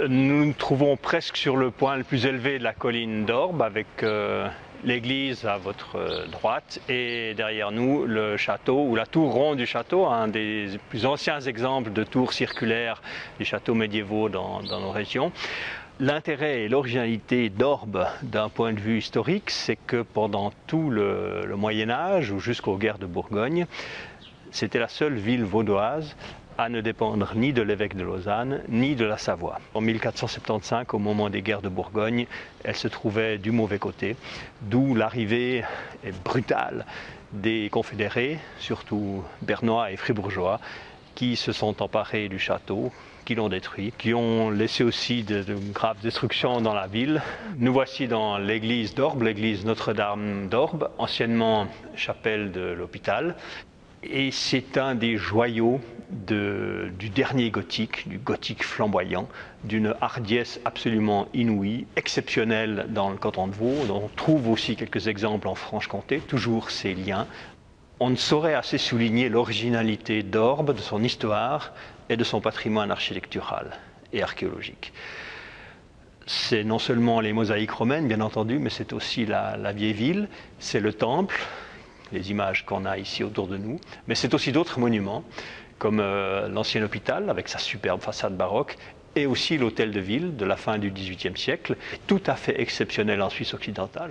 Nous nous trouvons presque sur le point le plus élevé de la colline d'Orbe, avec l'église à votre droite et derrière nous le château ou la tour ronde du château, un des plus anciens exemples de tours circulaires des châteaux médiévaux dans nos régions. L'intérêt et l'originalité d'Orbe d'un point de vue historique, c'est que pendant tout le Moyen-Âge ou jusqu'aux guerres de Bourgogne, c'était la seule ville vaudoise à ne dépendre ni de l'évêque de Lausanne, ni de la Savoie. En 1475, au moment des guerres de Bourgogne, elle se trouvait du mauvais côté, d'où l'arrivée brutale des confédérés, surtout bernois et fribourgeois, qui se sont emparés du château, qui l'ont détruit, qui ont laissé aussi de graves destructions dans la ville. Nous voici dans l'église d'Orbe, l'église Notre-Dame d'Orbe, anciennement chapelle de l'hôpital. Et c'est un des joyaux du dernier gothique, du gothique flamboyant, d'une hardiesse absolument inouïe, exceptionnelle dans le canton de Vaud. On trouve aussi quelques exemples en Franche-Comté, toujours ces liens. On ne saurait assez souligner l'originalité d'Orbe, de son histoire et de son patrimoine architectural et archéologique. C'est non seulement les mosaïques romaines, bien entendu, mais c'est aussi la vieille ville, c'est le temple, les images qu'on a ici autour de nous, mais c'est aussi d'autres monuments, comme l'ancien hôpital avec sa superbe façade baroque, et aussi l'hôtel de ville de la fin du XVIIIe siècle, tout à fait exceptionnel en Suisse occidentale.